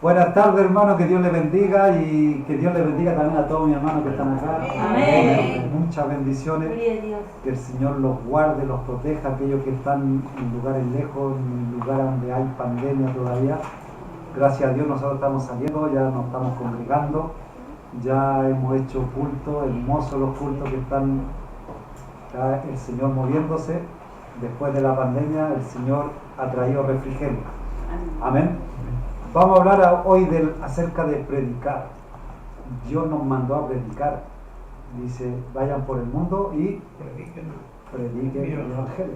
Buenas tardes, hermano, que Dios les bendiga y que Dios les bendiga también a todos mis hermanos que están acá. Amén. Muchas bendiciones. Gloria a Dios. Que el Señor los guarde, los proteja, aquellos que están en lugares lejos, en lugares donde hay pandemia todavía. Gracias a Dios nosotros estamos saliendo, ya nos estamos congregando, ya hemos hecho cultos, hermosos los cultos que están, ya el Señor moviéndose. Después de la pandemia el Señor ha traído refrigerio. Amén. Vamos a hablar hoy acerca de predicar. Dios nos mandó a predicar. Dice, vayan por el mundo y prediquen el Evangelio.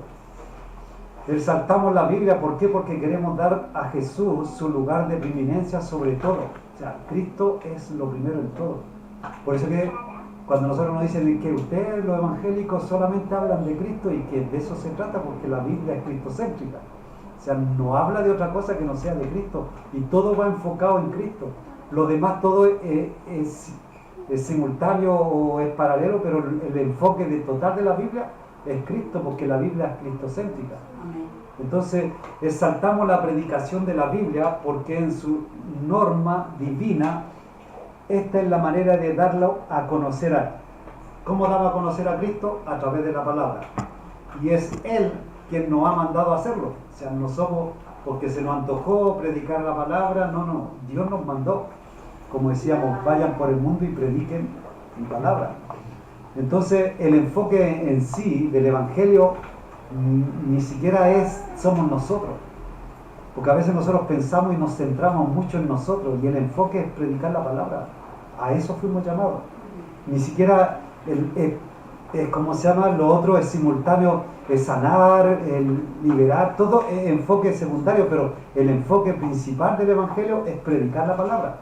Resaltamos la Biblia, ¿por qué? Porque queremos dar a Jesús su lugar de preeminencia sobre todo. O sea, Cristo es lo primero en todo. Por eso que cuando nosotros nos dicen que ustedes, los evangélicos, solamente hablan de Cristo y que de eso se trata, porque la Biblia es cristocéntrica. O sea, no habla de otra cosa que no sea de Cristo y todo va enfocado en Cristo. Lo demás todo es simultáneo o es paralelo, pero el enfoque total de la Biblia es Cristo, porque la Biblia es cristocéntrica. Entonces exaltamos la predicación de la Biblia porque en su norma divina esta es la manera de darlo a conocer a Él. ¿Cómo damos a conocer a Cristo? A través de la palabra. Y es Él quien nos ha mandado a hacerlo. O sea, no somos porque se nos antojó predicar la palabra, no, Dios nos mandó. Como decíamos, vayan por el mundo y prediquen mi palabra. Entonces, el enfoque en sí del Evangelio ni siquiera somos nosotros. Porque a veces nosotros pensamos y nos centramos mucho en nosotros y el enfoque es predicar la palabra. A eso fuimos llamados. Ni siquiera ¿cómo se llama? Lo otro es simultáneo, es sanar, el liberar, todo es enfoque secundario, pero el enfoque principal del Evangelio es predicar la palabra.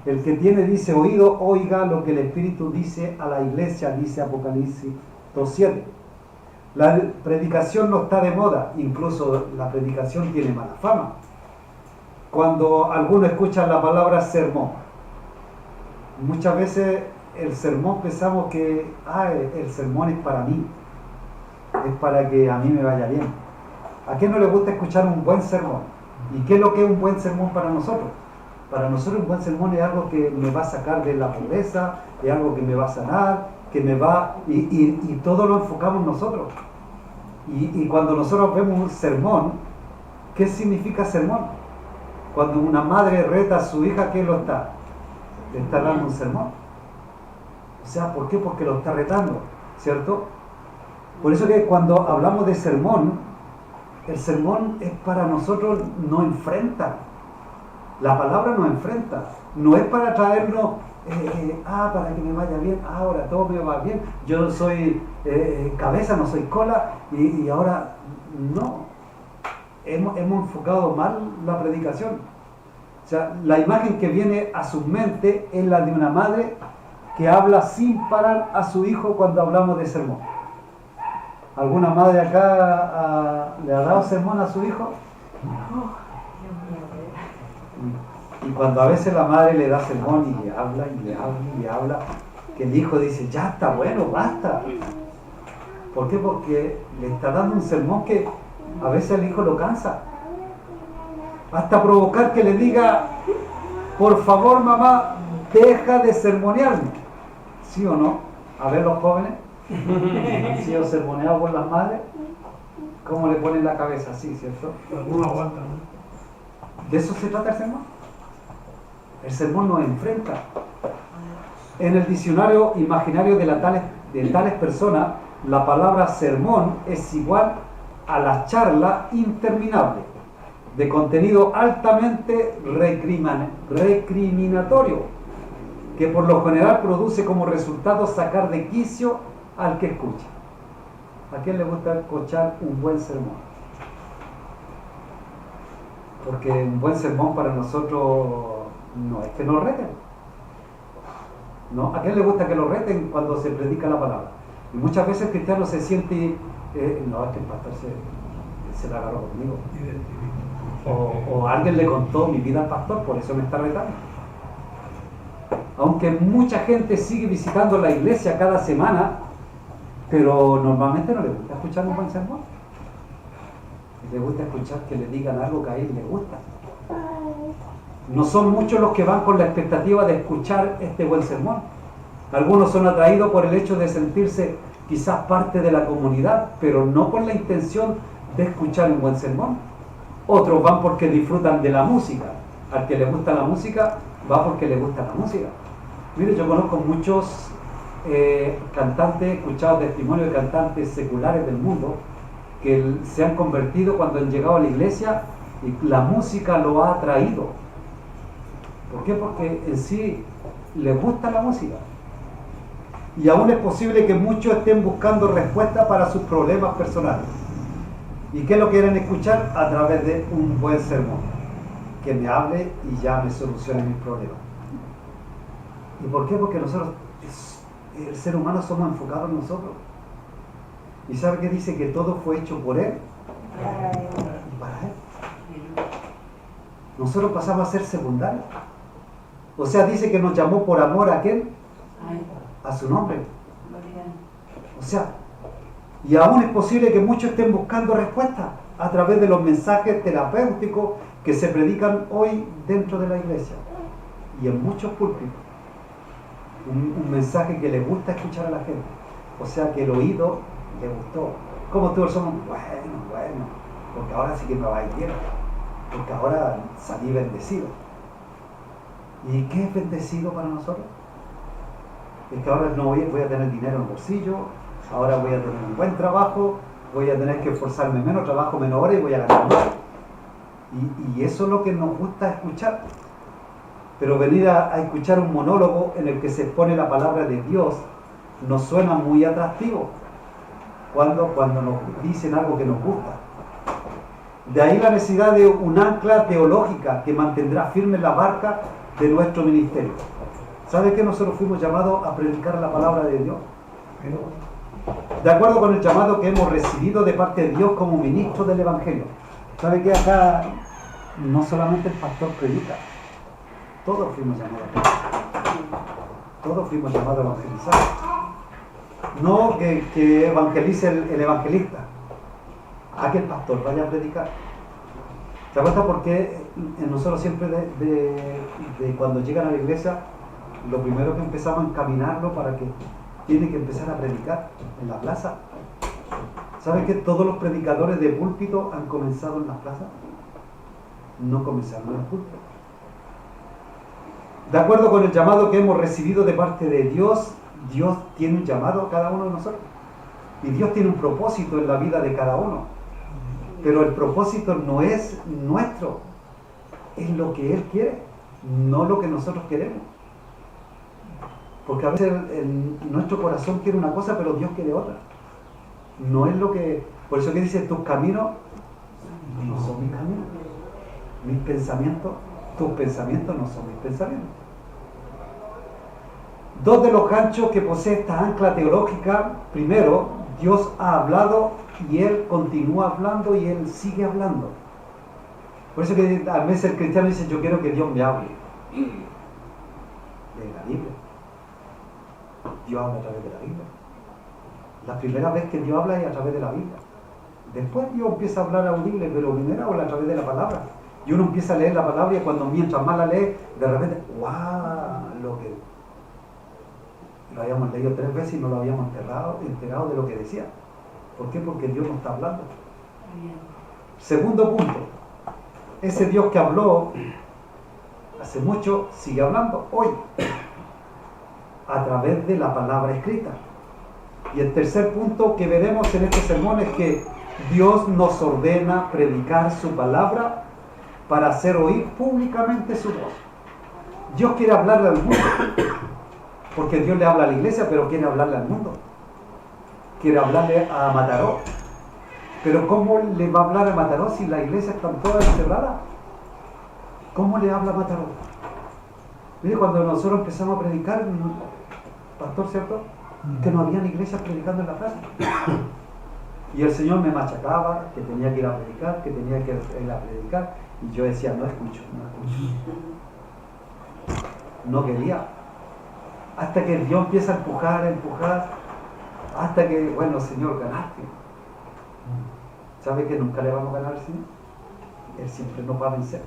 El que tiene, dice, oído, oiga lo que el Espíritu dice a la iglesia, dice Apocalipsis 2:7. La predicación no está de moda, incluso la predicación tiene mala fama. Cuando algunos escuchan la palabra sermón, muchas veces el sermón pensamos que el sermón es para mí, es para que a mí me vaya bien. ¿A quién no le gusta escuchar un buen sermón? ¿Y qué es lo que es un buen sermón para nosotros? Para nosotros un buen sermón es algo que me va a sacar de la pobreza, es algo que me va a sanar, que me va... Y todo lo enfocamos nosotros. Y cuando nosotros vemos un sermón, ¿qué significa sermón? Cuando una madre reta a su hija, ¿qué lo está? Le está dando un sermón. O sea, ¿por qué? Porque lo está retando, ¿cierto? Por eso que cuando hablamos de sermón, el sermón es para nosotros, nos enfrenta. La palabra nos enfrenta. No es para traernos, para que me vaya bien, ahora todo me va bien. Yo no soy cabeza, no soy cola, y ahora no. Hemos enfocado mal la predicación. O sea, la imagen que viene a su mente es la de una madre que habla sin parar a su hijo cuando hablamos de sermón. ¿Alguna madre acá le ha dado sermón a su hijo? Y cuando a veces la madre le da sermón y le habla, y le habla, y le habla, que el hijo dice, ya está bueno, basta. ¿Por qué? Porque le está dando un sermón que a veces el hijo lo cansa. Hasta provocar que le diga, por favor mamá, deja de sermonearme. ¿Sí o no? A ver los jóvenes, han sido sermoneados por las madres, ¿cómo le ponen la cabeza así, cierto? Algunos aguantan, ¿no? ¿De eso se trata el sermón? El sermón nos enfrenta. En el diccionario imaginario de tales personas, la palabra sermón es igual a la charla interminable, de contenido altamente recriminatorio, que por lo general produce como resultado sacar de quicio al que escucha. ¿A quién le gusta escuchar un buen sermón? Porque un buen sermón para nosotros no es que nos reten. ¿No? ¿A quién le gusta que lo reten cuando se predica la palabra? Y muchas veces el cristiano se siente, no, es que el pastor se la agarró conmigo. O alguien le contó mi vida al pastor, por eso me está retando. Aunque mucha gente sigue visitando la iglesia cada semana, pero normalmente no le gusta escuchar un buen sermón. Le gusta escuchar que le digan algo que a él le gusta. No son muchos los que van con la expectativa de escuchar este buen sermón. Algunos son atraídos por el hecho de sentirse quizás parte de la comunidad, pero no con la intención de escuchar un buen sermón. Otros van porque disfrutan de la música. Al que le gusta la música, va porque le gusta la música. Mire, yo conozco muchos cantantes, he escuchado testimonios de cantantes seculares del mundo que se han convertido cuando han llegado a la iglesia y la música lo ha atraído. ¿Por qué? Porque en sí les gusta la música. Y aún es posible que muchos estén buscando respuestas para sus problemas personales. ¿Y qué lo quieren escuchar? A través de un buen sermón, que me hable y ya me solucione mis problemas. ¿Y por qué? Porque nosotros, el ser humano, somos enfocados en nosotros. ¿Y sabe qué dice? Que todo fue hecho por Él y para Él. Nosotros pasamos a ser secundarios. O sea, dice que nos llamó por amor a ¿quién? A su nombre. O sea, y aún es posible que muchos estén buscando respuestas a través de los mensajes terapéuticos que se predican hoy dentro de la iglesia y en muchos púlpitos. Un mensaje que le gusta escuchar a la gente. O sea, que el oído le gustó. ¿Cómo todos somos? Bueno, porque ahora sí que me va a ir bien, porque ahora salí bendecido. ¿Y qué es bendecido para nosotros? Es que ahora no voy a tener dinero en el bolsillo, ahora voy a tener un buen trabajo, voy a tener que esforzarme menos, trabajo menos horas y voy a ganar más. Y eso es lo que nos gusta escuchar. Pero venir a escuchar un monólogo en el que se expone la palabra de Dios nos suena muy atractivo cuando nos dicen algo que nos gusta. De ahí la necesidad de un ancla teológica que mantendrá firme la barca de nuestro ministerio. ¿Sabe que nosotros fuimos llamados a predicar la palabra de Dios? De acuerdo con el llamado que hemos recibido de parte de Dios como ministros del Evangelio. ¿Sabe que acá no solamente el pastor predica? Todos fuimos llamados a predicar. Todos fuimos llamados a evangelizar. No que evangelice el evangelista, a que el pastor vaya a predicar. ¿Se acuerda por qué nosotros siempre de cuando llegan a la iglesia, lo primero que empezamos a encaminarlo para que tiene que empezar a predicar en la plaza? ¿Saben que todos los predicadores de púlpito han comenzado en las plazas? No comenzaron en el púlpito. De acuerdo con el llamado que hemos recibido de parte de Dios, Dios tiene un llamado a cada uno de nosotros. Y Dios tiene un propósito en la vida de cada uno. Pero el propósito no es nuestro, es lo que Él quiere, no lo que nosotros queremos. Porque a veces nuestro corazón quiere una cosa, pero Dios quiere otra. No es lo que... Por eso que dice, tus caminos no son mis caminos. Mis pensamientos, tus pensamientos no son mis pensamientos. Dos de los ganchos que posee esta ancla teológica: primero, Dios ha hablado y Él continúa hablando y Él sigue hablando. Por eso que a veces el cristiano dice, yo quiero que Dios me hable. De la Biblia. Dios habla a través de la Biblia. La primera vez que Dios habla es a través de la Biblia. Después Dios empieza a hablar audible, pero primero habla a través de la palabra. Y uno empieza a leer la palabra y mientras más la lee, de repente, ¡wow! Lo que lo habíamos leído 3 veces y no lo habíamos enterado de lo que decía. ¿Por qué? Porque Dios nos está hablando. Segundo punto, ese Dios que habló hace mucho sigue hablando hoy a través de la palabra escrita. Y el tercer punto que veremos en este sermón es que Dios nos ordena predicar su palabra para hacer oír públicamente su voz. Dios quiere hablarle al mundo, porque Dios le habla a la iglesia, pero quiere hablarle al mundo. Quiere hablarle a Mataró. Pero ¿cómo le va a hablar a Mataró si la iglesia está toda encerrada? ¿Cómo le habla a Mataró? Mire, cuando nosotros empezamos a predicar, pastor, ¿cierto? Que no habían iglesias predicando en la plaza. Y el Señor me machacaba, que tenía que ir a predicar, que tenía que ir a predicar. Y yo decía, no escucho. No quería. Hasta que Dios empieza a empujar, hasta que, bueno, Señor, ganaste. ¿Sabe que nunca le vamos a ganar al Señor? Él siempre nos va a vencer.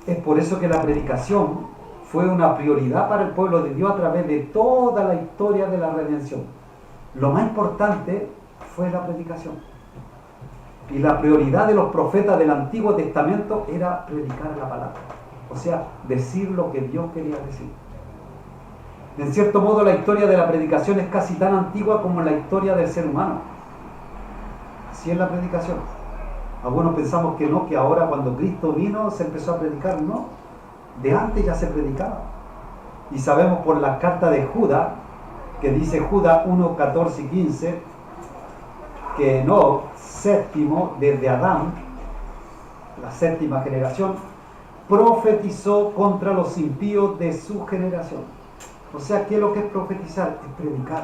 Es por eso que la predicación fue una prioridad para el pueblo de Dios a través de toda la historia de la redención. Lo más importante fue la predicación. Y la prioridad de los profetas del Antiguo Testamento era predicar la palabra. O sea, decir lo que Dios quería decir. En cierto modo, la historia de la predicación es casi tan antigua como la historia del ser humano. Así es la predicación. Algunos pensamos que no, que ahora cuando Cristo vino se empezó a predicar. No, de antes ya se predicaba. Y sabemos por la carta de Judas, que dice Judas 1, 14 y 15, que Enoc, séptimo desde Adán, la séptima generación, profetizó contra los impíos de su generación. O sea, ¿qué es lo que es profetizar? Es predicar.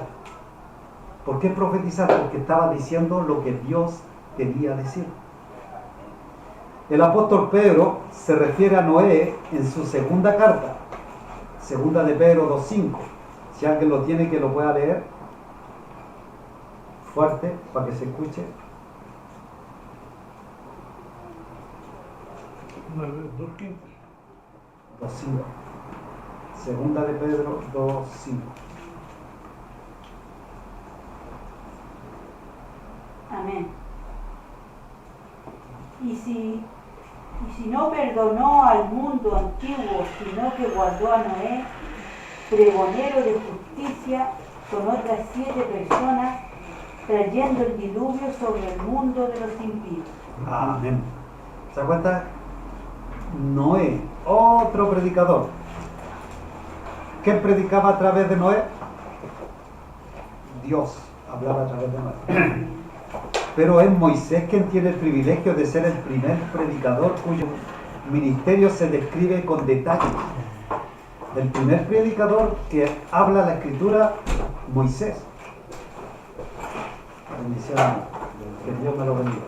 ¿Por qué profetizar? Porque estaba diciendo lo que Dios quería decir. El apóstol Pedro se refiere a Noé en su segunda carta, segunda de Pedro 2.5. Si alguien lo tiene, que lo pueda leer fuerte para que se escuche. 2.15. 2.5. Segunda de Pedro 2.5. Amén. Y si no perdonó al mundo antiguo, sino que guardó a Noé, pregonero de justicia, con otras 7 personas, trayendo el diluvio sobre el mundo de los impíos. Amén. ¿Se da cuenta? Noé, otro predicador. ¿Quién predicaba a través de Noé? Dios hablaba a través de Noé. Pero es Moisés quien tiene el privilegio de ser el primer predicador cuyo ministerio se describe con detalle. El primer predicador que habla la Escritura, Moisés. Bendiciones. Que Dios me lo bendiga.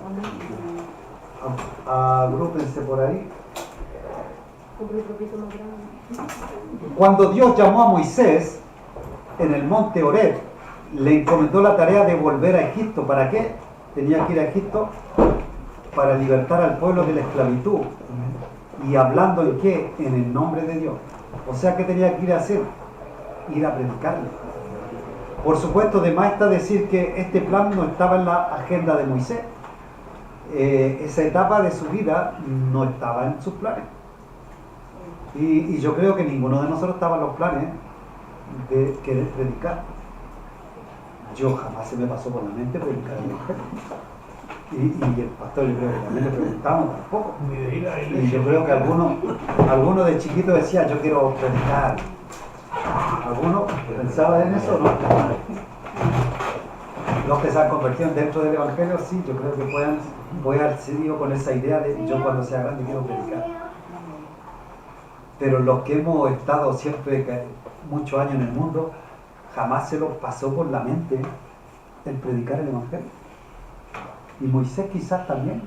Agrúpense por ahí. Cuando Dios llamó a Moisés en el monte Horeb, le encomendó la tarea de volver a Egipto. ¿Para qué? Tenía que ir a Egipto para libertar al pueblo de la esclavitud. ¿Y hablando en qué? En el nombre de Dios. O sea, ¿qué tenía que ir a hacer? Ir a predicarle. Por supuesto, de más está decir que este plan no estaba en la agenda de Moisés. Esa etapa de su vida no estaba en sus planes. Y yo creo que ninguno de nosotros estaba en los planes de querer predicar. Yo jamás se me pasó por la mente predicar el Evangelio. Y el pastor, yo creo que también le preguntamos tampoco. Y yo creo que algunos de chiquitos decían, yo quiero predicar. ¿Algunos pensaban en eso o no? Los que se han convertido dentro del Evangelio, sí, yo creo que pueden haber sido con esa idea de yo cuando sea grande quiero predicar. Pero los que hemos estado siempre muchos años en el mundo, jamás se nos pasó por la mente el predicar el Evangelio. Y Moisés quizás también,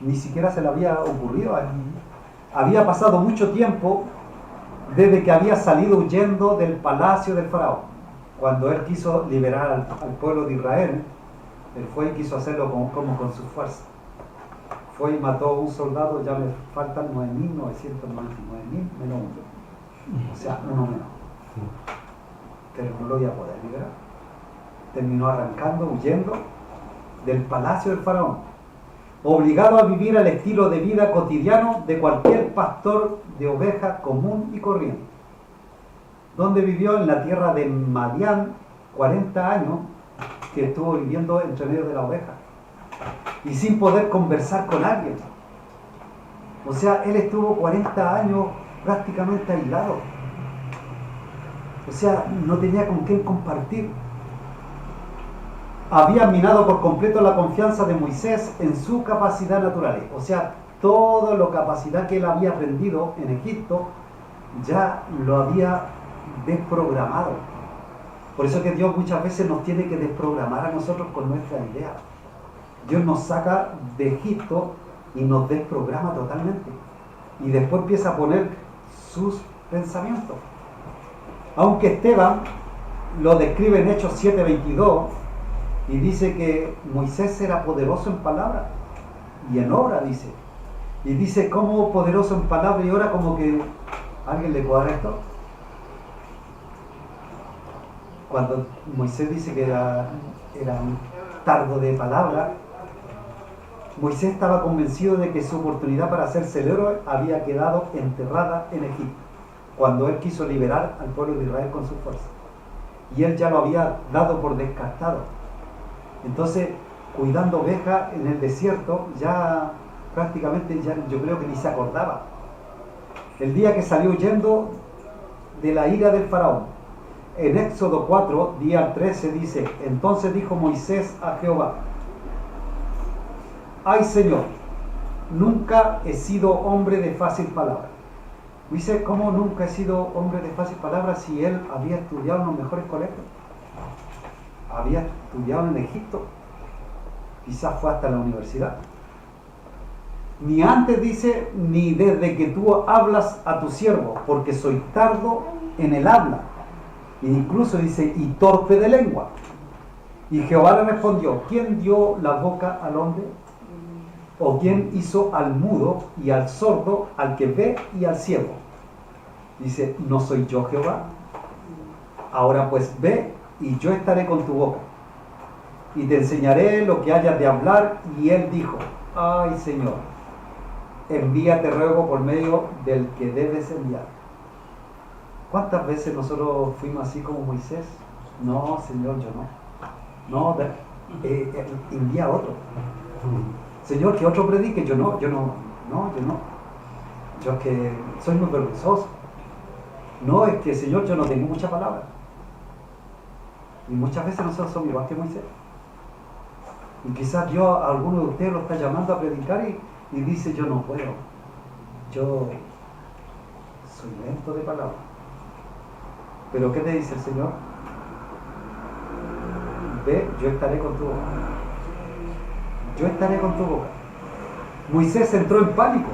ni siquiera se le había ocurrido a él. Había pasado mucho tiempo desde que había salido huyendo del palacio del faraón. Cuando él quiso liberar al pueblo de Israel, él fue y quiso hacerlo como con su fuerza. Fue y mató a un soldado, ya me faltan 9.999.000 menos uno. O sea, uno menos. Pero no lo iba a poder liberar. Terminó arrancando, huyendo del palacio del faraón, obligado a vivir el estilo de vida cotidiano de cualquier pastor de ovejas común y corriente, donde vivió en la tierra de Madián 40 años, que estuvo viviendo entre medio de la oveja y sin poder conversar con alguien. O sea, él estuvo 40 años prácticamente aislado. O sea, no tenía con quién compartir. Había minado por completo la confianza de Moisés en su capacidad natural. O sea, toda la capacidad que él había aprendido en Egipto ya lo había desprogramado. Por eso que Dios muchas veces nos tiene que desprogramar a nosotros con nuestra idea. Dios nos saca de Egipto y nos desprograma totalmente. Y después empieza a poner sus pensamientos. Aunque Esteban lo describe en Hechos 7:22 y dice que Moisés era poderoso en palabra y en obra, dice. Y dice, como poderoso en palabra y obra, como que ¿alguien le cuadra esto? Cuando Moisés dice que era tardo de palabra, Moisés estaba convencido de que su oportunidad para hacerse el héroe había quedado enterrada en Egipto, cuando él quiso liberar al pueblo de Israel con su fuerza. Y él ya lo había dado por descartado. Entonces, cuidando ovejas en el desierto, ya prácticamente yo creo que ni se acordaba. El día que salió huyendo de la ira del faraón. En Éxodo 4, día 13 dice, entonces dijo Moisés a Jehová, ay Señor, nunca he sido hombre de fácil palabra. Dice, ¿cómo nunca he sido hombre de fácil palabra si él había estudiado en los mejores colegios? Había estudiado en Egipto, quizás fue hasta la universidad. Ni antes dice, ni desde que tú hablas a tu siervo, porque soy tardo en el habla. E incluso dice, y torpe de lengua. Y Jehová le respondió, ¿quién dio la boca al hombre? ¿O quién hizo al mudo y al sordo, al que ve y al ciego? Dice, ¿no soy yo Jehová? Ahora pues ve y yo estaré con tu boca. Y te enseñaré lo que hayas de hablar. Y él dijo, ay Señor, envíate ruego por medio del que debes enviar. ¿Cuántas veces nosotros fuimos así como Moisés? No, Señor, yo no. No, envía a otro. Señor, que otro predique. Yo no. Yo es que soy muy vergonzoso. No, es que Señor, yo no tengo mucha palabra. Y muchas veces nosotros somos igual que Moisés. Y quizás Dios a alguno de ustedes lo está llamando a predicar y dice, yo no puedo. Yo soy lento de palabra. Pero ¿qué te dice el Señor? Ve, yo estaré con tu boca. Yo estaré con tu boca. Moisés entró en pánico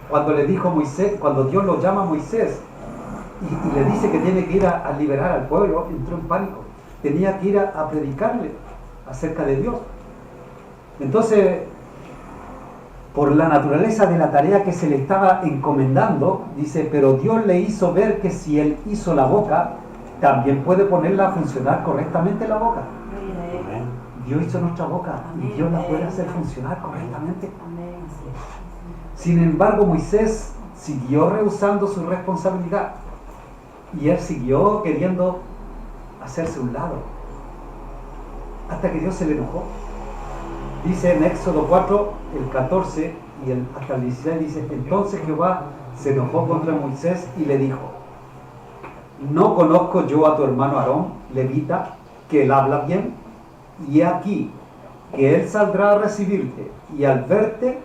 cuando le dijo Moisés, cuando Dios lo llama a Moisés y le dice que tiene que ir a liberar al pueblo, entró en pánico. Tenía que ir a predicarle acerca de Dios. Entonces, por la naturaleza de la tarea que se le estaba encomendando, dice, pero Dios le hizo ver que si él hizo la boca, también puede ponerla a funcionar correctamente la boca. Dios hizo nuestra boca y Dios la puede hacer funcionar correctamente. Sin embargo, Moisés siguió rehusando su responsabilidad y él siguió queriendo hacerse un lado hasta que Dios se le enojó. Dice en Éxodo 4, el 14 y hasta el 16, dice, entonces Jehová se enojó contra Moisés y le dijo, ¿no conozco yo a tu hermano Aarón, levita, que él habla bien? Y aquí, que él saldrá a recibirte, y al verte,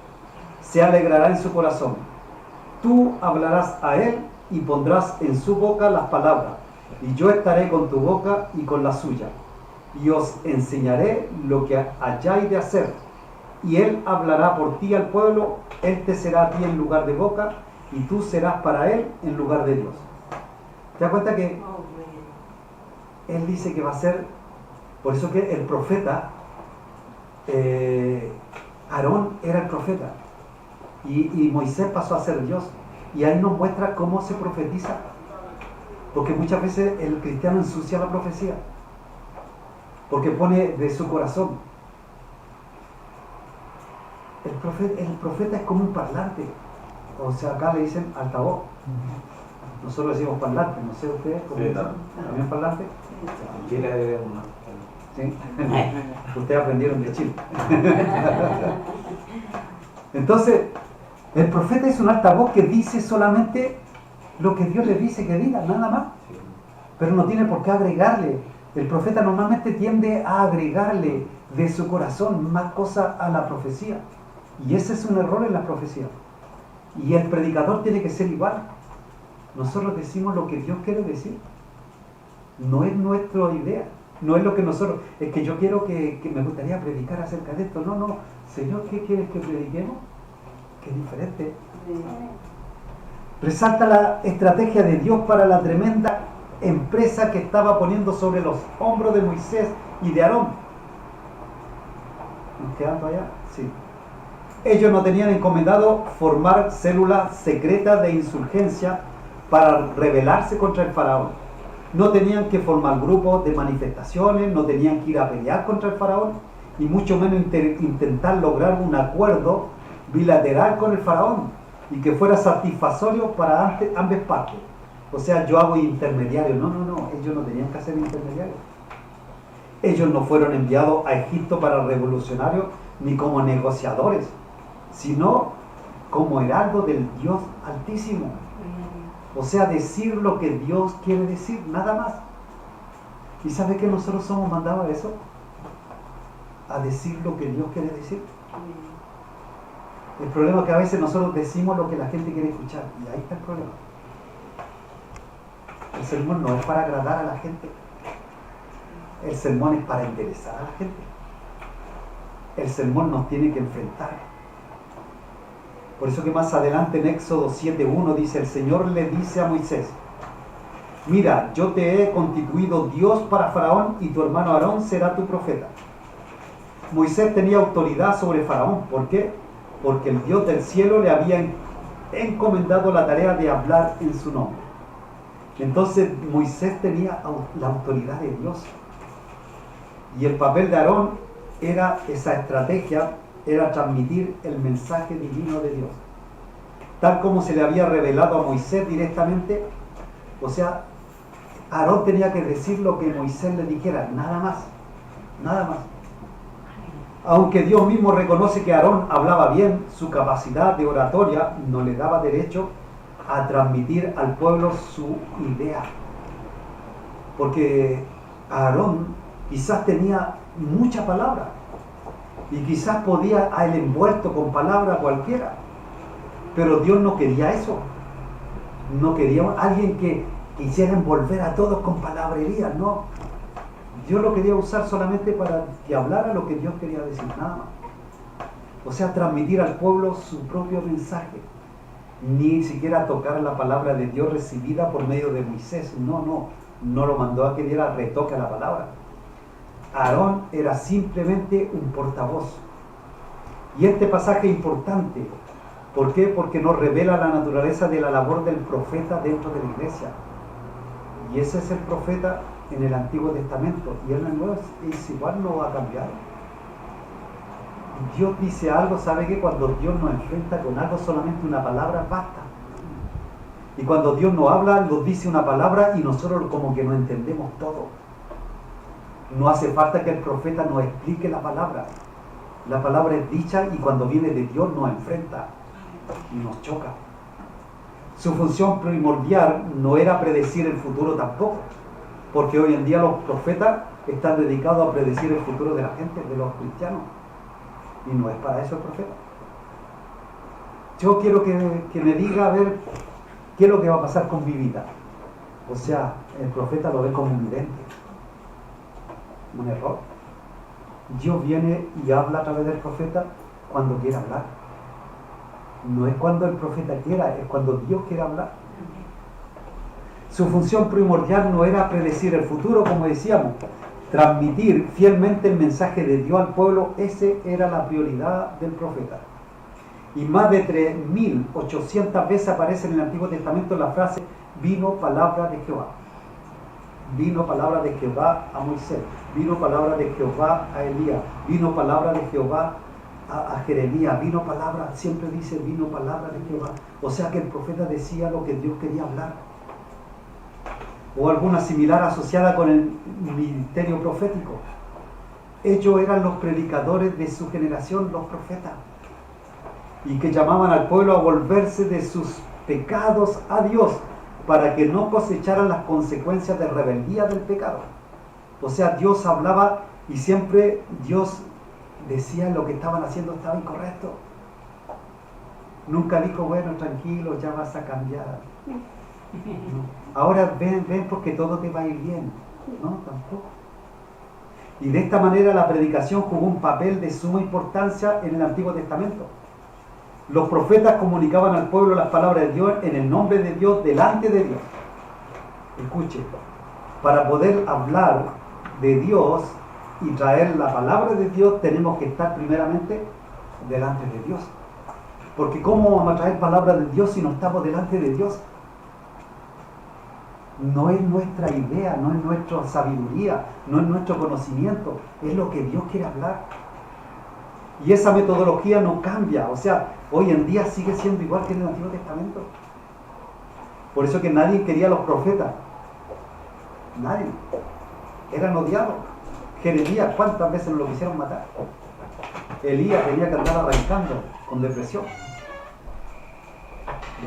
se alegrará en su corazón. Tú hablarás a él, y pondrás en su boca las palabras, y yo estaré con tu boca y con la suya, y os enseñaré lo que hayáis de hacer. Y él hablará por ti al pueblo, él te será a ti en lugar de boca, y tú serás para él en lugar de Dios. ¿Te das cuenta que él dice que va a ser, por eso que el profeta, Aarón era el profeta, y Moisés pasó a ser Dios, y ahí nos muestra cómo se profetiza, porque muchas veces el cristiano ensucia la profecía, porque pone de su corazón. El profeta es como un parlante, o sea, acá le dicen altavoz. Nosotros decimos parlante, no sé ustedes cómo dicen. ¿También parlante? En Chile debe uno. ¿Sí? Ustedes aprendieron de Chile. Entonces, el profeta es un altavoz que dice solamente lo que Dios le dice que diga, nada más. Pero no tiene por qué agregarle. El profeta normalmente tiende a agregarle de su corazón más cosas a la profecía. Y ese es un error en la profecía. Y el predicador tiene que ser igual. Nosotros decimos lo que Dios quiere decir. No es nuestra idea. No es lo que nosotros... Es que yo quiero que me gustaría predicar acerca de esto. No. Señor, ¿qué quieres que prediquemos? Que es diferente. Resalta la estrategia de Dios para la tremenda empresa que estaba poniendo sobre los hombros de Moisés y de Aarón. ¿Nos quedan todavía? Sí. Ellos no tenían encomendado formar células secretas de insurgencia para rebelarse contra el faraón. No tenían que formar grupos de manifestaciones, no tenían que ir a pelear contra el faraón, y mucho menos intentar lograr un acuerdo bilateral con el faraón y que fuera satisfactorio para ambas partes. O sea, yo hago intermediario. No, ellos no tenían que hacer intermediarios. Ellos no fueron enviados a Egipto para revolucionarios ni como negociadores, sino como heraldo del Dios Altísimo. O sea, decir lo que Dios quiere decir, nada más. ¿Y sabe que nosotros somos mandados a eso? A decir lo que Dios quiere decir. El problema es que a veces nosotros decimos lo que la gente quiere escuchar, y ahí está el problema. El sermón no es para agradar a la gente. El sermón es para interesar a la gente. El sermón nos tiene que enfrentar. Por eso que más adelante en Éxodo 7:1 dice, el Señor le dice a Moisés, mira, yo te he constituido Dios para Faraón y tu hermano Aarón será tu profeta. Moisés tenía autoridad sobre Faraón. ¿Por qué? Porque el Dios del cielo le había encomendado la tarea de hablar en su nombre. Entonces Moisés tenía la autoridad de Dios. Y el papel de Aarón era esa estrategia, era transmitir el mensaje divino de Dios. Tal como se le había revelado a Moisés directamente, o sea, Aarón tenía que decir lo que Moisés le dijera, nada más, nada más. Aunque Dios mismo reconoce que Aarón hablaba bien, su capacidad de oratoria no le daba derecho a transmitir al pueblo su idea. Porque Aarón quizás tenía mucha palabra y quizás podía a él envuelto con palabra cualquiera, pero Dios no quería eso. No quería alguien que quisiera envolver a todos con palabrería, no. Dios lo quería usar solamente para que hablara lo que Dios quería decir, nada más. O sea, transmitir al pueblo su propio mensaje. Ni siquiera tocar la palabra de Dios recibida por medio de Moisés. No lo mandó a que diera retoque a la palabra. Aarón era simplemente un portavoz. Y este pasaje es importante. ¿Por qué? Porque nos revela la naturaleza de la labor del profeta dentro de la iglesia. Y ese es el profeta en el Antiguo Testamento, y en el Nuevo es igual, no va a cambiar. Dios dice algo, sabe que cuando Dios nos enfrenta con algo, solamente una palabra basta. Y cuando Dios nos habla, nos dice una palabra y nosotros como que no entendemos todo. No hace falta que el profeta nos explique la palabra. La palabra es dicha y cuando viene de Dios nos enfrenta y nos choca. Su función primordial no era predecir el futuro tampoco, porque hoy en día los profetas están dedicados a predecir el futuro de la gente, de los cristianos, y no es para eso el profeta. Yo quiero que me diga a ver qué es lo que va a pasar con mi vida. O sea, el profeta lo ve como un vidente. Un error. Dios viene y habla a través del profeta cuando quiere hablar. No es cuando el profeta quiera, es cuando Dios quiere hablar. Su función primordial no era predecir el futuro, como decíamos, transmitir fielmente el mensaje de Dios al pueblo. Esa era la prioridad del profeta. Y más de 3.800 veces aparece en el Antiguo Testamento la frase, vino palabra de Jehová. Vino palabra de Jehová a Moisés, vino palabra de Jehová a Elías, vino palabra de Jehová a Jeremías, vino palabra, siempre dice vino palabra de Jehová. O sea que el profeta decía lo que Dios quería hablar. O alguna similar asociada con el ministerio profético. Ellos eran los predicadores de su generación, los profetas, y que llamaban al pueblo a volverse de sus pecados a Dios para que no cosecharan las consecuencias de rebeldía del pecado. O sea, Dios hablaba y siempre Dios decía lo que estaban haciendo estaba incorrecto. Nunca dijo, bueno, tranquilo, ya vas a cambiar. No. Ahora ven porque todo te va a ir bien. No, tampoco. Y de esta manera la predicación jugó un papel de suma importancia en el Antiguo Testamento. Los profetas comunicaban al pueblo las palabras de Dios en el nombre de Dios, delante de Dios. Escuche, para poder hablar de Dios y traer la palabra de Dios tenemos que estar primeramente delante de Dios. Porque ¿cómo vamos a traer palabra de Dios si no estamos delante de Dios? No es nuestra idea, no es nuestra sabiduría, no es nuestro conocimiento, es lo que Dios quiere hablar. Y esa metodología no cambia, o sea, hoy en día sigue siendo igual que en el Antiguo Testamento. Por eso que nadie quería a los profetas. Nadie. Eran odiados. Jeremías, ¿cuántas veces lo quisieron matar? Elías tenía que andar arrancando con depresión.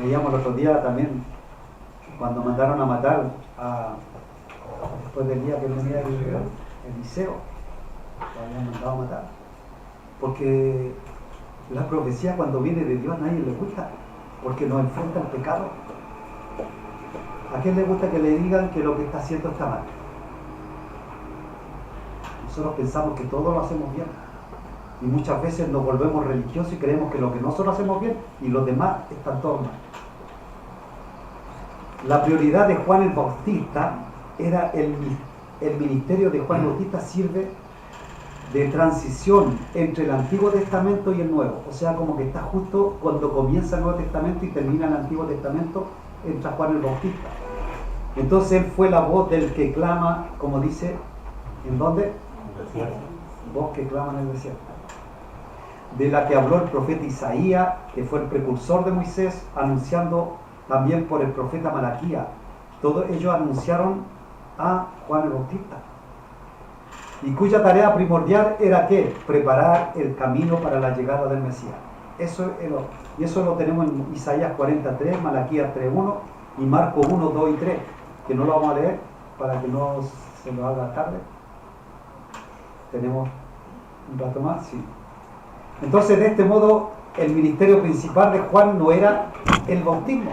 Veíamos el otro día también cuando mandaron a matar después del día que venía Eliseo, lo habían mandado a matar. Porque la profecía cuando viene de Dios a nadie le gusta, porque nos enfrenta al pecado. ¿A quién le gusta que le digan que lo que está haciendo está mal? Nosotros pensamos que todo lo hacemos bien. Y muchas veces nos volvemos religiosos y creemos que lo que nosotros hacemos bien y los demás están todos mal. La prioridad de Juan el Bautista era el ministerio de Juan el Bautista sirve de transición entre el Antiguo Testamento y el Nuevo. O sea, como que está justo cuando comienza el Nuevo Testamento y termina el Antiguo Testamento, entra Juan el Bautista. Entonces él fue la voz del que clama, como dice, ¿en dónde? Voz que clama en el desierto. De la que habló el profeta Isaías, que fue el precursor de Moisés, anunciando también por el profeta Malaquías. Todos ellos anunciaron a Juan el Bautista. Y cuya tarea primordial era ¿qué? Preparar el camino para la llegada del Mesías. Y eso lo tenemos en Isaías 43, Malaquías 3.1 y Marcos 1, 2 y 3, que no lo vamos a leer para que no se nos haga tarde. ¿Tenemos un rato más? Sí. Entonces, de este modo, el ministerio principal de Juan no era el bautismo,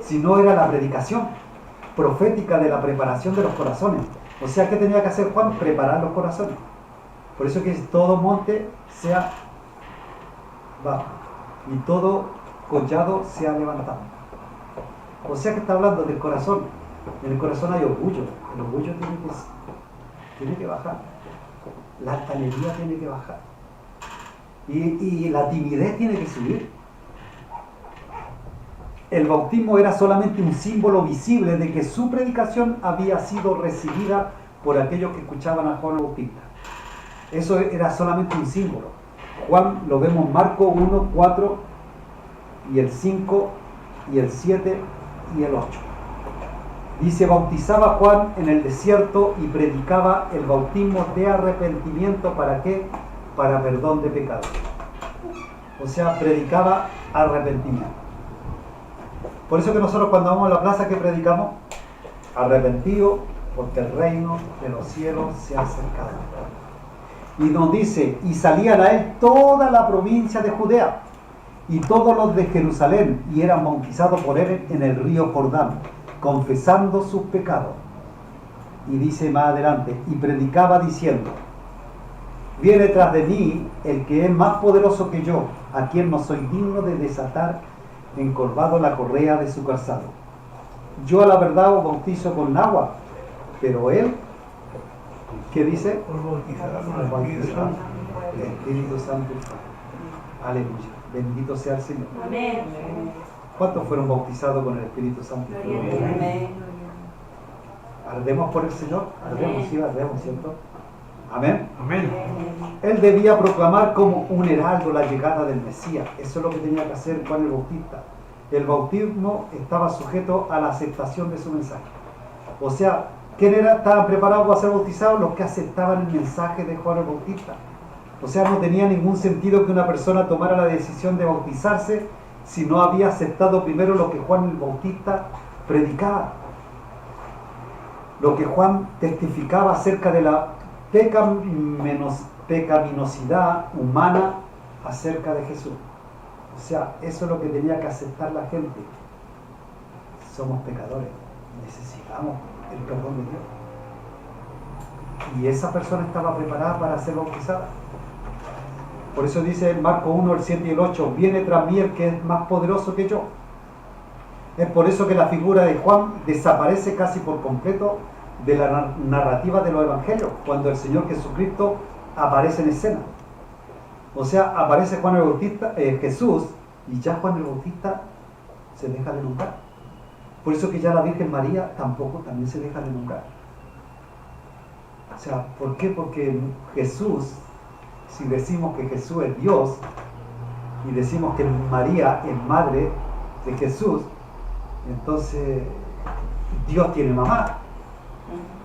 sino era la predicación profética de la preparación de los corazones. O sea, ¿qué tenía que hacer Juan? Preparar los corazones. Por eso que todo monte sea bajo y todo collado sea levantado. O sea que está hablando del corazón. En el corazón hay orgullo. El orgullo tiene que bajar. La altanería tiene que bajar. Y la timidez tiene que subir. El bautismo era solamente un símbolo visible de que su predicación había sido recibida por aquellos que escuchaban a Juan el Bautista. Eso era solamente un símbolo. Juan lo vemos en Marcos 1, 4 y el 5 y el 7 y el 8. Dice, bautizaba Juan en el desierto y predicaba el bautismo de arrepentimiento. ¿Para qué? Para perdón de pecados. O sea, predicaba arrepentimiento. Por eso que nosotros cuando vamos a la plaza, ¿qué predicamos? Arrepentido, porque el reino de los cielos se ha acercado. Y nos dice, y salían a él toda la provincia de Judea y todos los de Jerusalén, y eran bautizados por él en el río Jordán, confesando sus pecados. Y dice más adelante, y predicaba diciendo, viene tras de mí el que es más poderoso que yo, a quien no soy digno de desatar encorvado la correa de su calzado. Yo a la verdad os bautizo con agua, pero él, ¿qué dice? El Espíritu Santo. Aleluya. Bendito sea el Señor. Amén. ¿Cuántos fueron bautizados con el Espíritu Santo? Amén. ¿Ardemos por el Señor? Ardemos, sí, ardemos, ¿cierto? Amén. Amén. Él debía proclamar como un heraldo la llegada del Mesías. Eso es lo que tenía que hacer Juan el Bautista. El bautismo estaba sujeto a la aceptación de su mensaje. O sea, ¿quién estaban preparados para ser bautizados? Los que aceptaban el mensaje de Juan el Bautista. O sea, no tenía ningún sentido que una persona tomara la decisión de bautizarse si no había aceptado primero lo que Juan el Bautista predicaba. Lo que Juan testificaba acerca de la pecaminosidad humana acerca de Jesús. O sea, eso es lo que tenía que aceptar la gente. Somos pecadores, necesitamos el perdón de Dios. Y esa persona estaba preparada para ser bautizada. Por eso dice en Marcos 1, el 7 y el 8, viene tras mí el que es más poderoso que yo. Es por eso que la figura de Juan desaparece casi por completo de la narrativa de los evangelios, cuando el Señor Jesucristo aparece en escena. O sea, aparece Juan el Bautista, Jesús, y ya Juan el Bautista se deja de nombrar. Por eso que ya la Virgen María tampoco también se deja de nombrar. O sea, ¿por qué? Porque Jesús, si decimos que Jesús es Dios, y decimos que María es madre de Jesús, entonces Dios tiene mamá.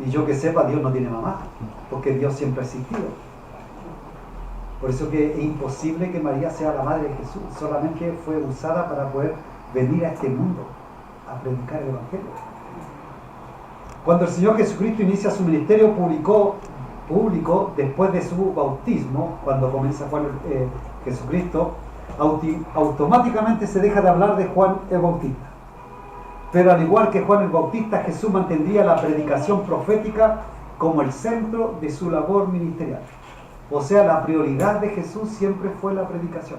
Y yo que sepa, Dios no tiene mamá, porque Dios siempre ha existido. Por eso que es imposible que María sea la madre de Jesús, solamente fue usada para poder venir a este mundo a predicar el Evangelio. Cuando el Señor Jesucristo inicia su ministerio público después de su bautismo, cuando comienza Jesucristo, automáticamente se deja de hablar de Juan el Bautista. Pero al igual que Juan el Bautista, Jesús mantendría la predicación profética como el centro de su labor ministerial. O sea, la prioridad de Jesús siempre fue la predicación.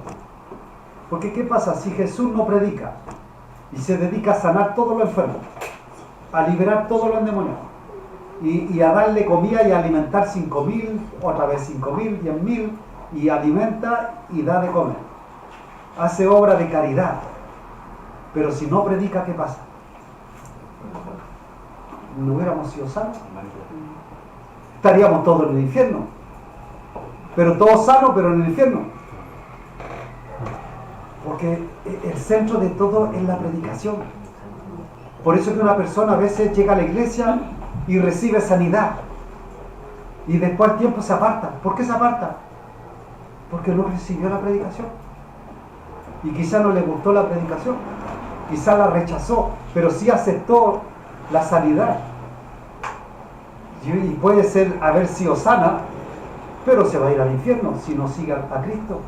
Porque ¿qué pasa? Si Jesús no predica y se dedica a sanar todos los enfermos, a liberar todos los endemoniados, y a darle comida y a alimentar 5.000, otra vez 5.000, 10.000, y alimenta y da de comer, hace obra de caridad, pero si no predica, ¿qué pasa? ¿No hubiéramos sido sanos? Estaríamos todos en el infierno, pero todos sanos, pero en el infierno, porque el centro de todo es la predicación. Por eso que una persona a veces llega a la iglesia y recibe sanidad y después al tiempo se aparta. ¿Por qué se aparta? Porque no recibió la predicación y quizá no le gustó la predicación, quizá la rechazó, pero sí aceptó la sanidad y puede ser haber sido sana, pero se va a ir al infierno si no sigue a Cristo.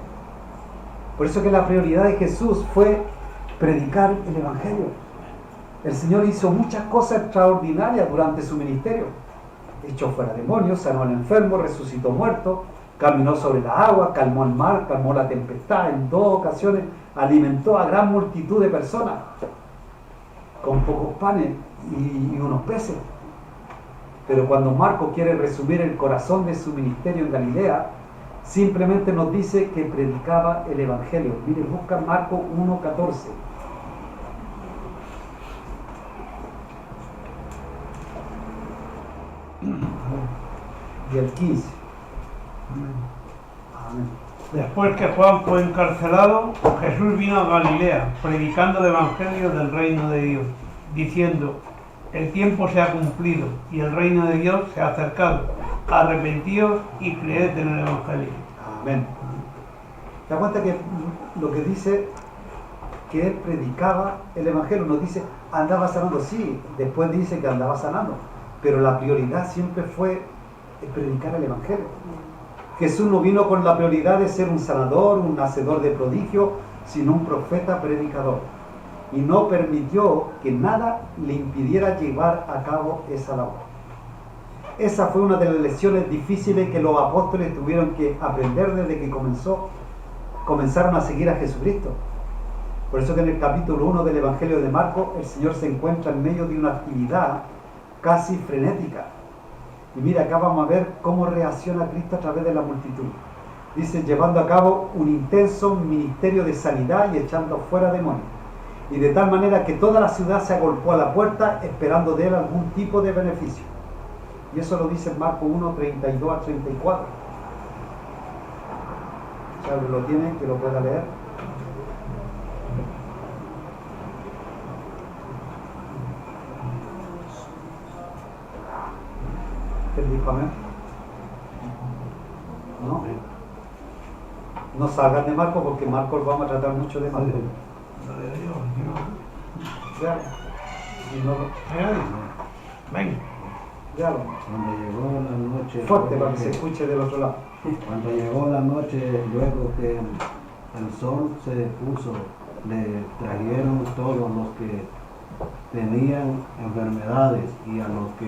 Por eso que la prioridad de Jesús fue predicar el Evangelio. El Señor hizo muchas cosas extraordinarias durante su ministerio. Echó fuera demonios, sanó al enfermo, resucitó muertos, caminó sobre la agua, calmó el mar, calmó la tempestad. En 2 ocasiones alimentó a gran multitud de personas con pocos panes y unos peces. Pero cuando Marcos quiere resumir el corazón de su ministerio en Galilea, simplemente nos dice que predicaba el Evangelio. Miren, busca Marcos 1:14. Y el 15. Amén. Después que Juan fue encarcelado, Jesús vino a Galilea, predicando el Evangelio del reino de Dios, diciendo: el tiempo se ha cumplido y el reino de Dios se ha acercado. Arrepentíos y creed en el Evangelio. Amén. ¿Te das cuenta que lo que dice que él predicaba el Evangelio? Nos dice andaba sanando, sí, después dice que andaba sanando, pero la prioridad siempre fue predicar el Evangelio. Jesús no vino con la prioridad de ser un sanador, un hacedor de prodigios, sino un profeta predicador. Y no permitió que nada le impidiera llevar a cabo esa labor. Esa fue una de las lecciones difíciles que los apóstoles tuvieron que aprender desde que comenzaron a seguir a Jesucristo. Por eso que en el capítulo 1 del Evangelio de Marcos, el Señor se encuentra en medio de una actividad casi frenética. Y mira, acá vamos a ver cómo reacciona Cristo a través de la multitud. Dice, llevando a cabo un intenso ministerio de sanidad y echando fuera demonios. Y de tal manera que toda la ciudad se agolpó a la puerta esperando de él algún tipo de beneficio. Y eso lo dice en Marcos 1, 32 a 34. ¿Sabes? ¿Lo tiene? Que lo pueda leer. ¿Qué dijo? Amén. ¿No? No salgan de Marcos porque Marcos vamos a tratar mucho de Marcos. Ya. Y no lo... Ven. Dígalo. Cuando llegó la noche... Fuerte para que se escuche del otro lado. Cuando llegó la noche, luego que el sol se puso, le trajeron todos los que tenían enfermedades y a los que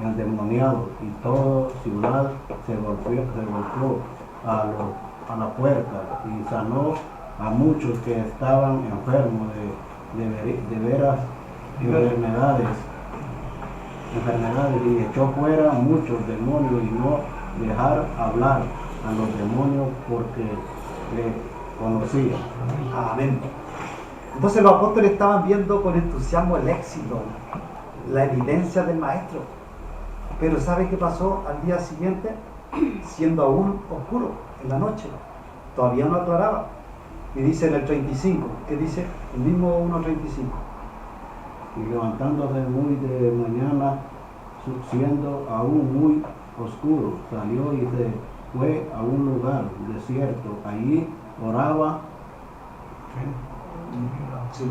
endemoniados, y toda ciudad se volvió a la puerta y sanó a muchos que estaban enfermos de veras enfermedades y echó fuera muchos demonios y no dejar hablar a los demonios porque le conocían. Amén. Entonces los apóstoles estaban viendo con entusiasmo el éxito, la evidencia del maestro. Pero ¿sabe qué pasó al día siguiente? Siendo aún oscuro, en la noche. Todavía no aclaraba. Y dice en el 35, ¿qué dice? El mismo 1.35. Y levantándose muy de mañana, siendo aún muy oscuro, salió y se fue a un lugar desierto. Allí oraba. Sí.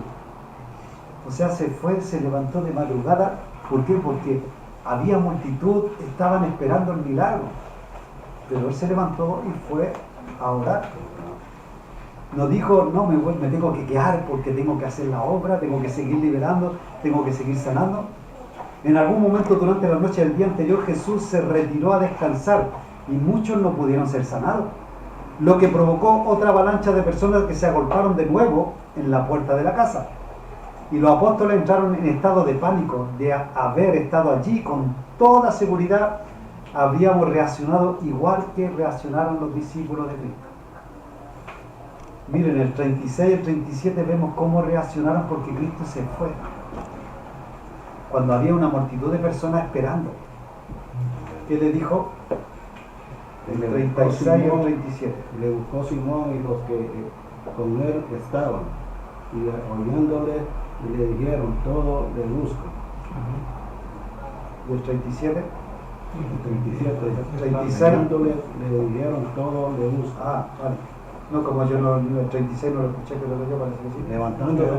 O sea, se levantó de madrugada. ¿Por qué? Porque había multitud, estaban esperando el milagro. Pero él se levantó y fue a orar. No dijo, no, me tengo que quedar porque tengo que hacer la obra, tengo que seguir liberando, tengo que seguir sanando. En algún momento durante la noche del día anterior Jesús se retiró a descansar y muchos no pudieron ser sanados, lo que provocó otra avalancha de personas que se agolparon de nuevo en la puerta de la casa. Y los apóstoles entraron en estado de pánico de haber estado allí. Con toda seguridad habríamos reaccionado igual que reaccionaron los discípulos de Cristo. Miren, el 36 y el 37 vemos cómo reaccionaron porque Cristo se fue. Cuando había una multitud de personas esperando. ¿Qué le dijo? El 36 y el 37. Le buscó Simón y los que con él estaban. Y oyéndole le dijeron, todo le busco. ¿Y el 37? El 37. 36. Oyéndole le dijeron, todo le busco. Ah, vale. No, como yo no, el 36 no lo escuché, pero yo parece que sí. Levantándole.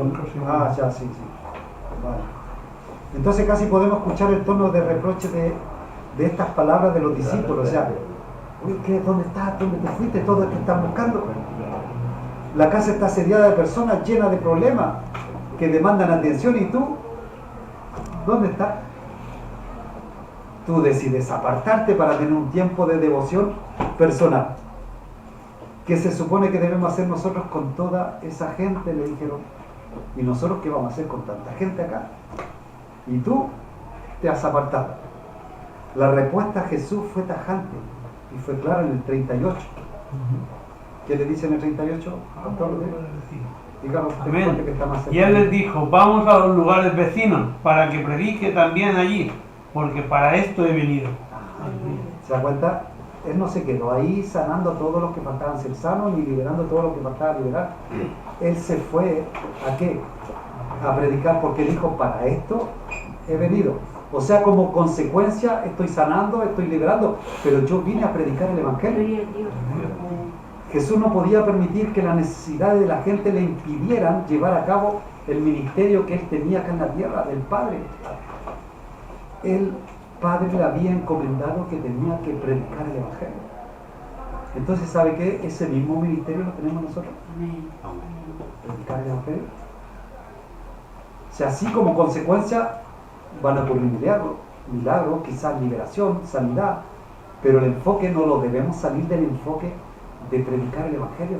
Ah, ya, sí. Vale. Entonces casi podemos escuchar el tono de reproche de estas palabras de los discípulos. O sea, uy, ¿dónde estás? ¿Dónde te fuiste? Todo el que están buscando. La casa está asediada de personas llenas de problemas que demandan atención. ¿Y tú? ¿Dónde estás? Tú decides apartarte para tener un tiempo de devoción personal. ¿Qué se supone que debemos hacer nosotros con toda esa gente? Le dijeron. ¿Y nosotros qué vamos a hacer con tanta gente acá? Y tú te has apartado. La respuesta a Jesús fue tajante y fue clara en el 38. ¿Qué le dice en el 38? Díganos, Amén. que está más cerca. Y él les dijo, vamos a los lugares vecinos para que predique también allí, porque para esto he venido. ¿Se da cuenta? Él no se quedó ahí sanando a todos los que faltaban ser sanos ni liberando a todos los que faltaban liberar. Él se fue ¿a qué? A predicar, porque dijo, para esto he venido. O sea, como consecuencia estoy sanando, estoy liberando, pero yo vine a predicar el Evangelio. Jesús no podía permitir que las necesidades de la gente le impidieran llevar a cabo el ministerio que él tenía acá en la tierra, del Padre. El Padre le había encomendado que tenía que predicar el Evangelio. Entonces, ¿sabe qué? Ese mismo ministerio lo tenemos nosotros. Predicar el Evangelio. O sea, así como consecuencia van a ocurrir milagros, quizás liberación, sanidad, pero el enfoque no lo debemos salir del enfoque de predicar el Evangelio.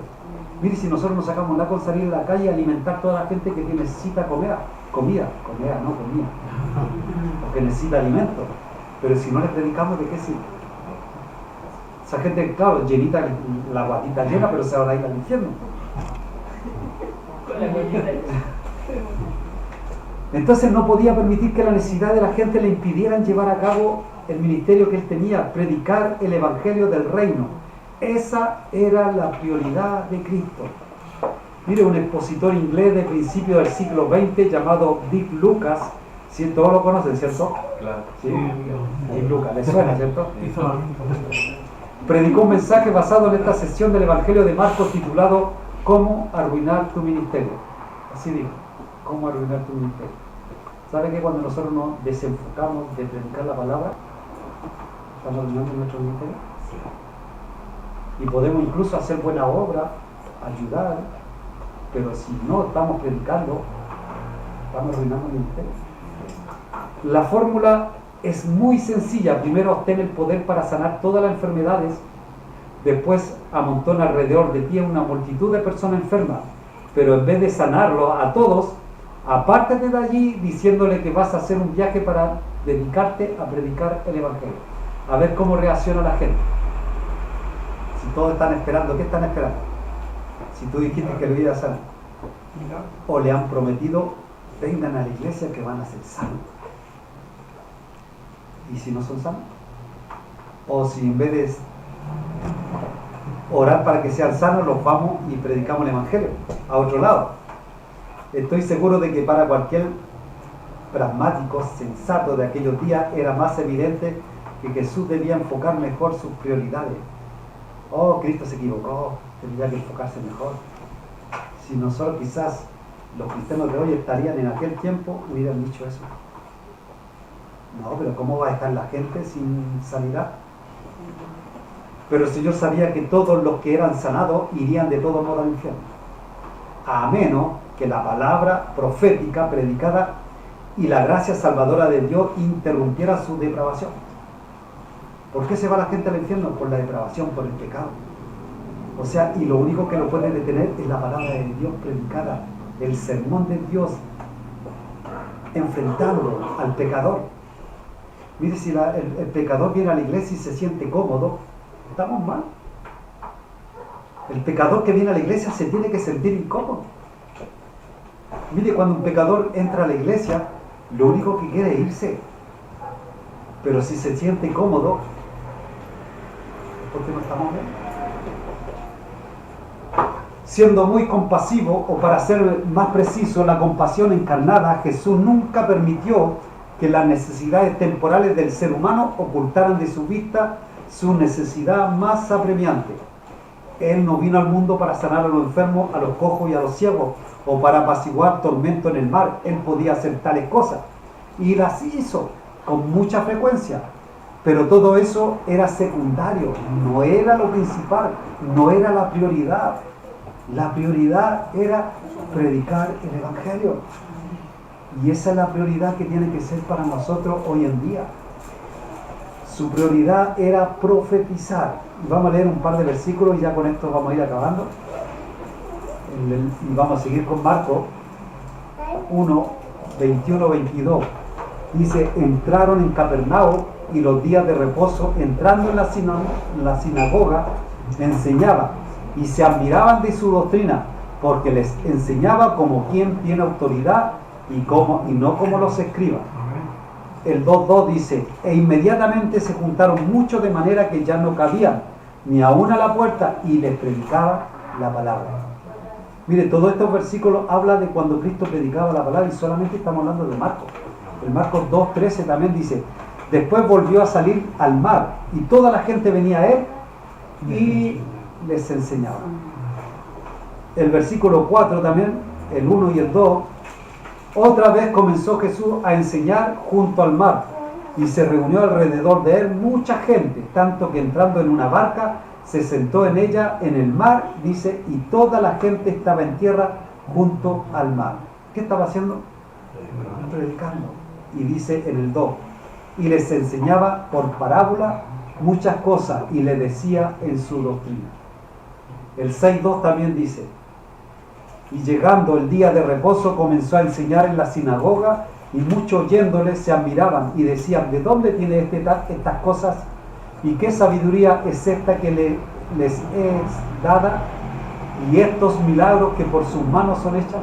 Mire, si nosotros nos sacamos la con salir a la calle y alimentar a toda la gente que necesita comida, o que necesita alimento, pero si no le predicamos, ¿de qué sirve? Esa gente, claro, llenita, la guatita llena, pero se va a ir al infierno. Entonces no podía permitir que la necesidad de la gente le impidieran llevar a cabo el ministerio que él tenía, predicar el Evangelio del Reino. Esa era la prioridad de Cristo. Mire, un expositor inglés de principio del siglo XX llamado Dick Lucas, ¿sí? Todos lo conocen, ¿cierto? Claro. Sí. Dick Lucas, ¿le suena, cierto? Predicó un mensaje basado en esta sección del Evangelio de Marcos titulado ¿Cómo arruinar tu ministerio? Así dijo, ¿cómo arruinar tu ministerio? ¿Sabe que cuando nosotros nos desenfocamos de predicar la palabra, estamos arruinando nuestro ministerio? Sí. Y podemos incluso hacer buena obra, ayudar, pero si no estamos predicando, estamos arruinando el ministerio. La fórmula es muy sencilla. Primero obtén el poder para sanar todas las enfermedades, después amontona alrededor de ti una multitud de personas enfermas, pero en vez de sanarlo a todos, apártate de allí diciéndole que vas a hacer un viaje para dedicarte a predicar el Evangelio, a ver cómo reacciona la gente. Si todos están esperando, ¿qué están esperando? Si tú dijiste que lo ibas a sanar. Mira, O le han prometido, vengan a la iglesia que van a ser sanos. ¿Y si no son sanos? O si en vez de orar para que sean sanos, los vamos y predicamos el evangelio a otro lado. Estoy seguro de que para cualquier pragmático sensato de aquellos días era más evidente que Jesús debía enfocar mejor sus prioridades. Oh, Cristo se equivocó, tendría que enfocarse mejor. Si nosotros quizás, los cristianos de hoy estarían en aquel tiempo, hubieran dicho eso. No, pero ¿cómo va a estar la gente sin sanidad? Pero el Señor sabía que todos los que eran sanados irían de todo modo al infierno, a menos que la palabra profética predicada y la gracia salvadora de Dios interrumpiera su depravación. ¿Por qué se va la gente al infierno? Por la depravación, por el pecado. O sea, y lo único que lo puede detener es la palabra de Dios predicada, el sermón de Dios, enfrentando al pecador. Mire, si el pecador viene a la iglesia y se siente cómodo, estamos mal. El pecador que viene a la iglesia se tiene que sentir incómodo. Mire, cuando un pecador entra a la iglesia, lo único que quiere es irse. Pero si se siente cómodo, ¿por qué no estamos bien? Siendo muy compasivo, o para ser más preciso, la compasión encarnada, Jesús nunca permitió que las necesidades temporales del ser humano ocultaran de su vista su necesidad más apremiante. Él no vino al mundo para sanar a los enfermos, a los cojos y a los ciegos, o para apaciguar tormento en el mar. Él podía hacer tales cosas, y las hizo con mucha frecuencia, pero todo eso era secundario, no era lo principal, no era la prioridad. La prioridad era predicar el evangelio, y esa es la prioridad que tiene que ser para nosotros hoy en día. Su prioridad era profetizar. Y vamos a leer un par de versículos y ya con esto vamos a ir acabando. Y vamos a seguir con Marcos 1, 21, 22. Dice, entraron en Capernaum y los días de reposo, entrando en la sinagoga, enseñaba y se admiraban de su doctrina, porque les enseñaba como quien tiene autoridad y no como los escribas. El 2.2 dice, e inmediatamente se juntaron muchos de manera que ya no cabían ni aún a la puerta, y les predicaba la palabra. Mire, todos estos versículos hablan de cuando Cristo predicaba la palabra, y solamente estamos hablando de Marcos. El Marcos 2.13 también dice, después volvió a salir al mar, y toda la gente venía a él y les enseñaba. El versículo 4 también, el 1 y el 2, otra vez comenzó Jesús a enseñar junto al mar, y se reunió alrededor de él mucha gente, tanto que entrando en una barca, se sentó en ella en el mar, dice, y toda la gente estaba en tierra junto al mar. ¿Qué estaba haciendo? Predicando. Y dice en el 2, y les enseñaba por parábola muchas cosas, y le decía en su doctrina. El 6.2 también dice, y llegando el día de reposo comenzó a enseñar en la sinagoga, y muchos oyéndole se admiraban y decían, ¿de dónde tiene estas cosas? ¿Y qué sabiduría es esta que les es dada? ¿Y estos milagros que por sus manos son hechos?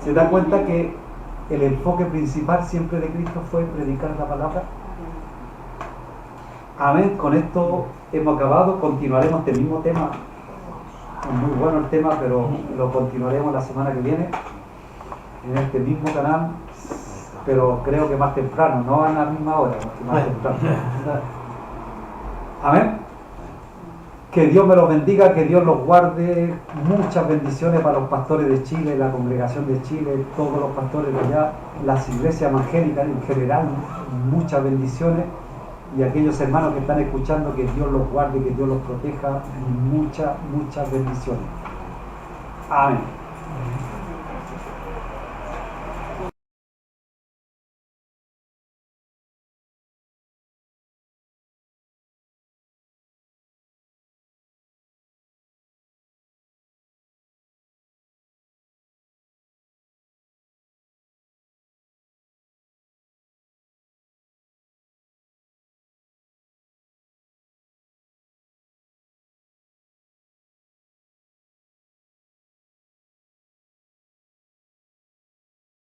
¿Se da cuenta que el enfoque principal siempre de Cristo fue predicar la palabra? Amén. Con esto hemos acabado. Continuaremos este mismo tema. Es muy bueno el tema, pero lo continuaremos la semana que viene en este mismo canal, pero creo que más temprano, no a la misma hora, más temprano. Amén. Que Dios me los bendiga, que Dios los guarde. Muchas bendiciones para los pastores de Chile, la congregación de Chile, todos los pastores de allá, las iglesias evangélicas en general, muchas bendiciones. Y aquellos hermanos que están escuchando, que Dios los guarde, que Dios los proteja, muchas bendiciones. Amén.